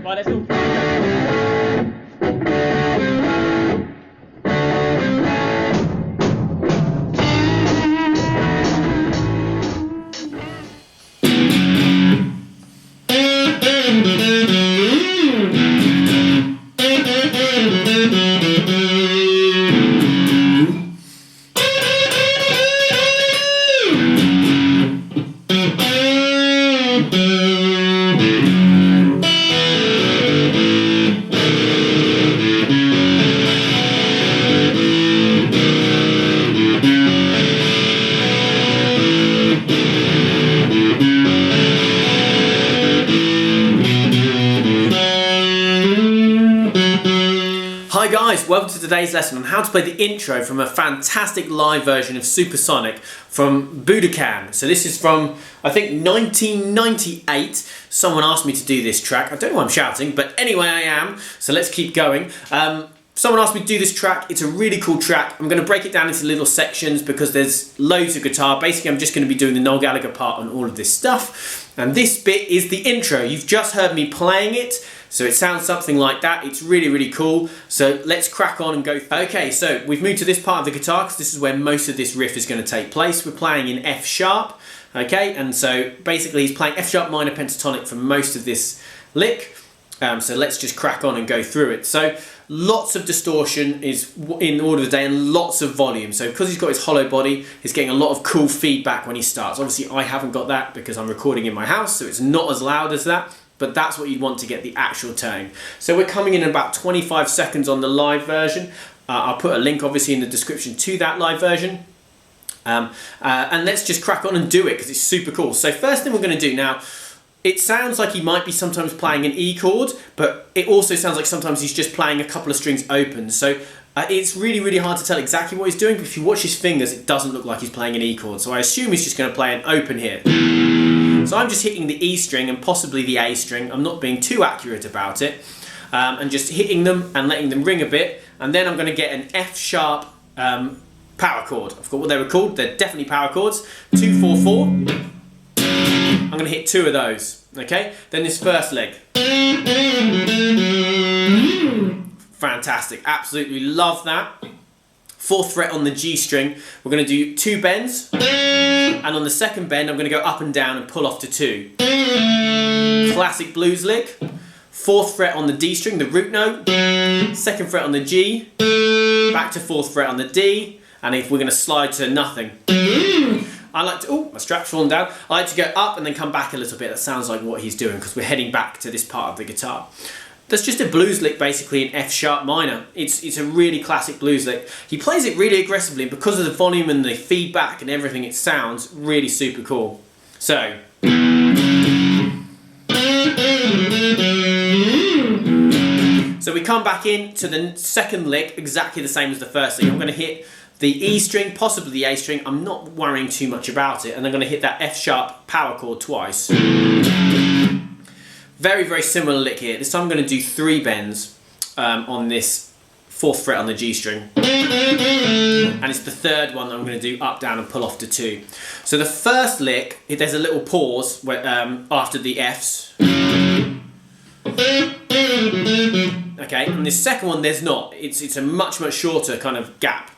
Right, let's all go. Hi guys, welcome to today's lesson on how to play the intro from a fantastic live version of Supersonic from Budokan. So this is from, I think, 1998. Someone asked me to do this track. I don't know why I'm shouting, but anyway I am. So let's keep going. Someone asked me to do this track. It's a really cool track. I'm going to break it down into little sections because there's loads of guitar. Basically, I'm just going to be doing the Noel Gallagher part on all of this stuff. And this bit is the intro. You've just heard me playing it. So it sounds something like that. It's really, really cool. So let's crack on and go. Okay, so we've moved to this part of the guitar because this is where most of this riff is going to take place. We're playing in F sharp. Okay, and so basically he's playing F sharp minor pentatonic for most of this lick. So let's just crack on and go through it. So lots of distortion is in order of the day and lots of volume. So because he's got his hollow body, he's getting a lot of cool feedback when he starts. Obviously I haven't got that because I'm recording in my house, so it's not as loud as that. But that's what you'd want to get the actual tone. So we're coming in about 25 seconds on the live version. I'll put a link obviously in the description to that live version. And let's just crack on and do it because it's super cool. So first thing we're going to do now, it sounds like he might be sometimes playing an E chord, but it also sounds like sometimes he's just playing a couple of strings open. So it's really, really hard to tell exactly what he's doing, but if you watch his fingers, it doesn't look like he's playing an E chord. So I assume he's just going to play an open here. So I'm just hitting the E string and possibly the A string. I'm not being too accurate about it. And just hitting them and letting them ring a bit. And then I'm going to get an F sharp power chord. I forgot what they were called. They're definitely power chords. 2, 4, 4. I'm going to hit 2 of those. Okay? Then this first leg. Fantastic. Absolutely love that. 4th fret on the G string. We're going to do 2 bends. And on the second bend, I'm going to go up and down and pull off to 2. Classic blues lick. 4th fret on the D string, the root note. 2nd fret on the G. Back to 4th fret on the D. And if we're going to slide to nothing. I like to, oh, my strap's fallen down. I like to go up and then come back a little bit. That sounds like what he's doing because we're heading back to this part of the guitar. That's just a blues lick basically in F sharp minor. It's a really classic blues lick. He plays it really aggressively and because of the volume and the feedback and everything, it sounds really super cool. So. So we come back in to the second lick exactly the same as the first lick. I'm going to hit the E string, possibly the A string. I'm not worrying too much about it. And I'm going to hit that F sharp power chord twice. Very, very similar lick here. This time I'm going to do 3 bends on this 4th fret on the G string. And it's the third one that I'm going to do up, down and pull off to 2. So the first lick, there's a little pause where, after the Fs. Okay, and this second one there's not. It's a much, much shorter kind of gap.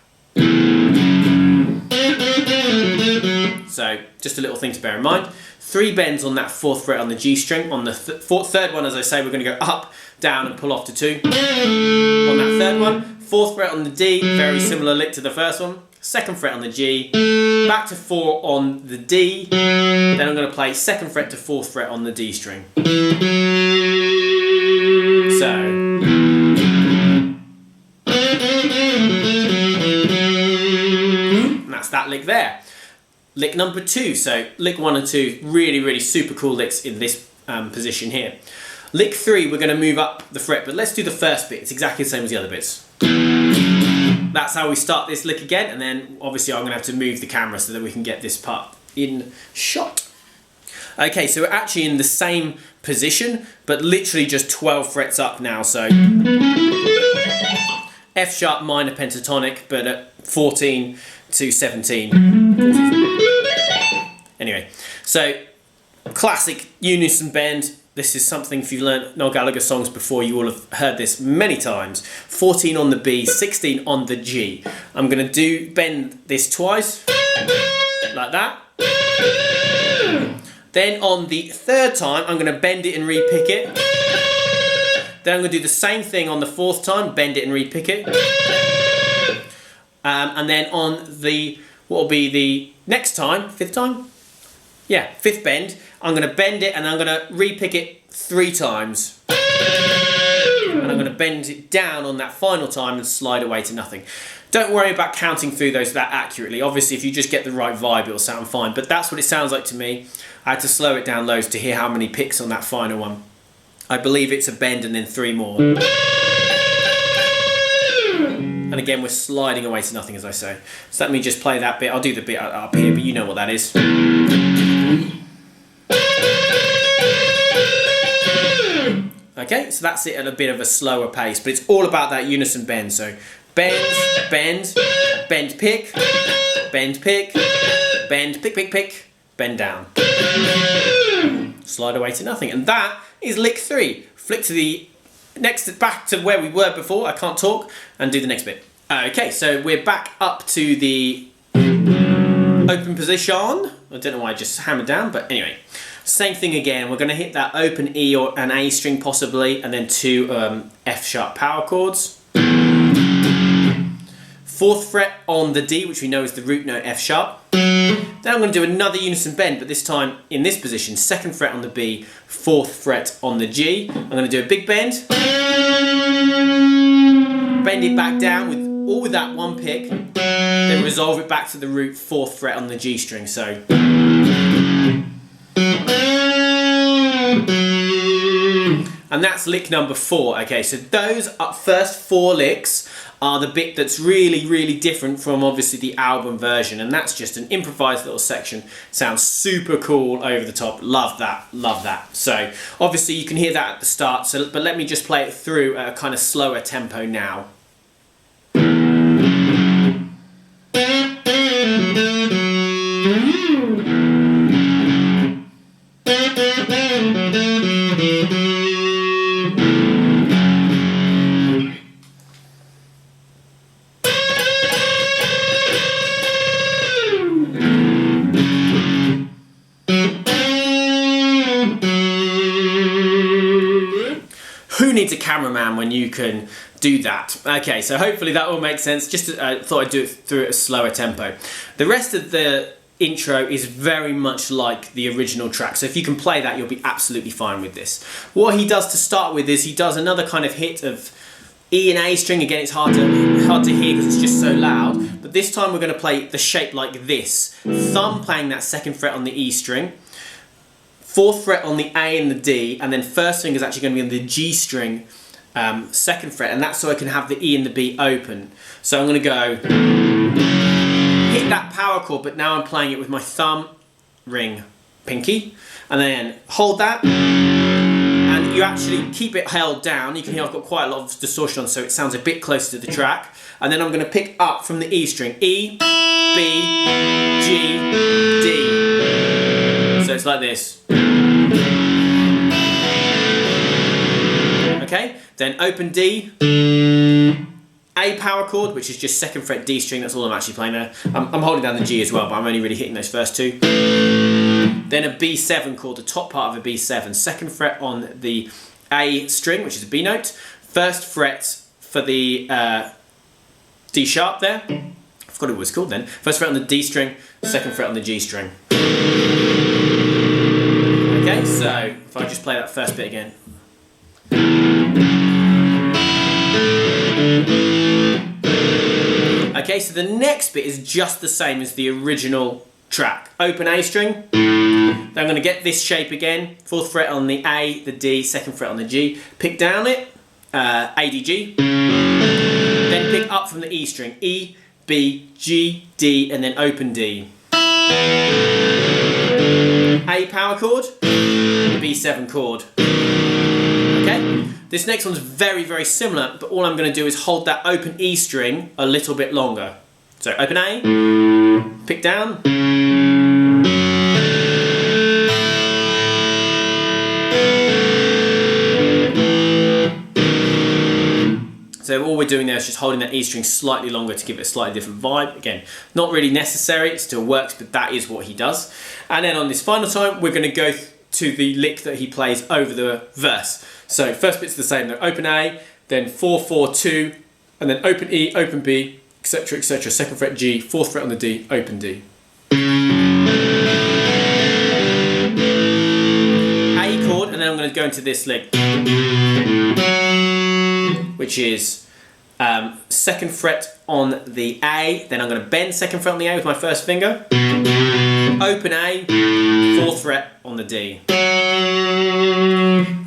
So just a little thing to bear in mind. 3 bends on that 4th fret on the G string. On the third one, as I say, we're going to go up, down and pull off to 2. On that third one, 4th fret on the D, very similar lick to the first one. 2nd fret on the G, back to 4 on the D. Then I'm going to play 2nd fret to 4th fret on the D string. So. And that's that lick there. Lick number 2, so lick 1 and 2, really, really super cool licks in this position here. Lick 3, we're going to move up the fret, but let's do the first bit. It's exactly the same as the other bits. That's how we start this lick again, and then obviously I'm going to have to move the camera so that we can get this part in shot. Okay, so we're actually in the same position, but literally just 12 frets up now, so F sharp minor pentatonic, but at 14 to 17. Anyway, so classic unison bend, This is something, if you've learned Noel Gallagher songs before, you will have heard this many times. 14 on the B, 16 on the G. I'm going to bend this twice, like that. Then on the third time, I'm going to bend it and re-pick it. Then I'm going to do the same thing on the fourth time, bend it and re-pick it. And then on the, what will be the next time, fifth time? Yeah, fifth bend, I'm going to bend it and I'm going to re-pick it 3 times. And I'm going to bend it down on that final time and slide away to nothing. Don't worry about counting through those that accurately. Obviously, if you just get the right vibe, it'll sound fine. But that's what it sounds like to me. I had to slow it down loads to hear how many picks on that final one. I believe it's a bend and then 3 more. And again, we're sliding away to nothing, as I say. So let me just play that bit. I'll do the bit up here, but you know what that is. Okay, so that's it at a bit of a slower pace, but it's all about that unison bend. So bend, bend, bend, pick, bend, pick, bend, pick, pick, pick, bend down. Slide away to nothing. And that is lick 3. Flick to the next, back to where we were before, I can't talk, and do the next bit. Okay, so we're back up to the open position. I don't know why I just hammered down, but anyway. Same thing again, we're going to hit that open E or an A string possibly, and then 2 F sharp power chords. 4th fret on the D, which we know is the root note F sharp. Then I'm going to do another unison bend, but this time in this position, 2nd fret on the B, 4th fret on the G. I'm going to do a big bend. Bend it back down with all with that 1 pick, then resolve it back to the root 4th fret on the G string. So. And that's lick number 4. Okay, so those first 4 licks are the bit that's really, really different from obviously the album version, and that's just an improvised little section. Sounds super cool, over the top. Love that, love that. So obviously you can hear that at the start, but let me just play it through at a kind of slower tempo now. Who needs a cameraman when you can do that? Okay, so hopefully that all makes sense. Just thought I'd do it through at a slower tempo. The rest of the intro is very much like the original track, so if you can play that, you'll be absolutely fine with this. What he does to start with is he does another kind of hit of E and A string. Again, it's hard to hear because it's just so loud, but this time we're going to play the shape like this. Thumb playing that 2nd fret on the E string, 4th fret on the A and the D, and then 1st finger is actually going to be on the G string, 2nd fret, and that's so I can have the E and the B open. So I'm going to go hit that power chord, but now I'm playing it with my thumb, ring, pinky, and then hold that, and you actually keep it held down. You can hear I've got quite a lot of distortion on, so it sounds a bit closer to the track. And then I'm going to pick up from the E string, E, B, G, D. So it's like this. Okay, then open D, A power chord, which is just 2nd fret D string, that's all I'm actually playing there. I'm holding down the G as well, but I'm only really hitting those first 2. Then a B7 chord, the top part of a B7, 2nd fret on the A string, which is a B note, 1st fret for the D sharp there, I forgot what it was called then, 1st fret on the D string, 2nd fret on the G string. Okay, so if I just play that first bit again. Okay, so the next bit is just the same as the original track. Open A string, then I'm going to get this shape again, 4th fret on the A, the D, 2nd fret on the G, pick down it, A, D, G, then pick up from the E string, E, B, G, D, and then open D. A power chord, B7 chord. Okay? This next one's very, very similar, but all I'm going to do is hold that open E string a little bit longer. So open A, pick down, all we're doing there is just holding that E string slightly longer to give it a slightly different vibe. Again, not really necessary, it still works, but that is what he does. And then on this final time, we're going to go to the lick that he plays over the verse. So first bit's the same, though. Open A, then 4, 4, 2, and then open E, open B, etc, etc. Second fret G, fourth fret on the D, open D. A chord, and then I'm going to go into this lick, which is second fret on the A, then I'm going to bend second fret on the A with my first finger, open A, fourth fret on the D.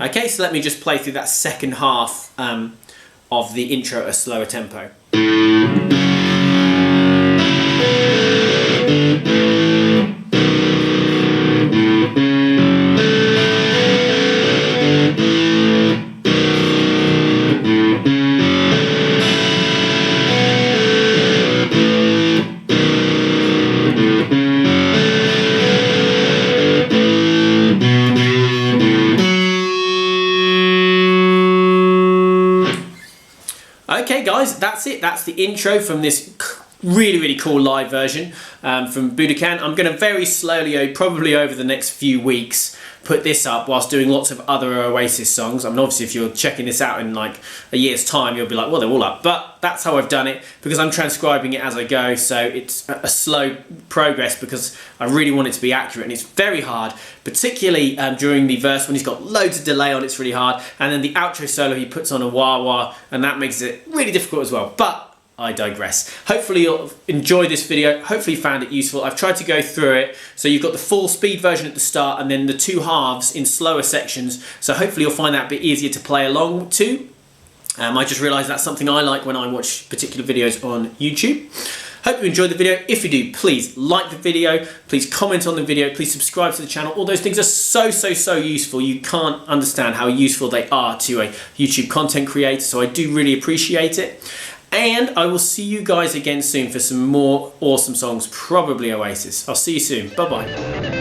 Okay, so let me just play through that second half of the intro at a slower tempo. Okay guys, that's it. That's the intro from this really cool live version from Budokan. I'm going to very slowly, probably over the next few weeks, put this up whilst doing lots of other Oasis songs. I mean, obviously if you're checking this out in like a year's time, you'll be like, well, they're all up. But that's how I've done it, because I'm transcribing it as I go, so it's a slow progress because I really want it to be accurate, and it's very hard, particularly during the verse when he's got loads of delay on. It's really hard, and then the outro solo he puts on a wah-wah, and that makes it really difficult as well. But I digress. Hopefully you'll enjoy this video. Hopefully you found it useful. I've tried to go through it so you've got the full speed version at the start and then the two halves in slower sections, so hopefully you'll find that a bit easier to play along to. I just realised that's something I like when I watch particular videos on YouTube. Hope you enjoyed the video. If you do, please like the video, please comment on the video, please subscribe to the channel. All those things are so useful. You can't understand how useful they are to a YouTube content creator, so I do really appreciate it. And I will see you guys again soon for some more awesome songs, probably Oasis. I'll see you soon. Bye-bye.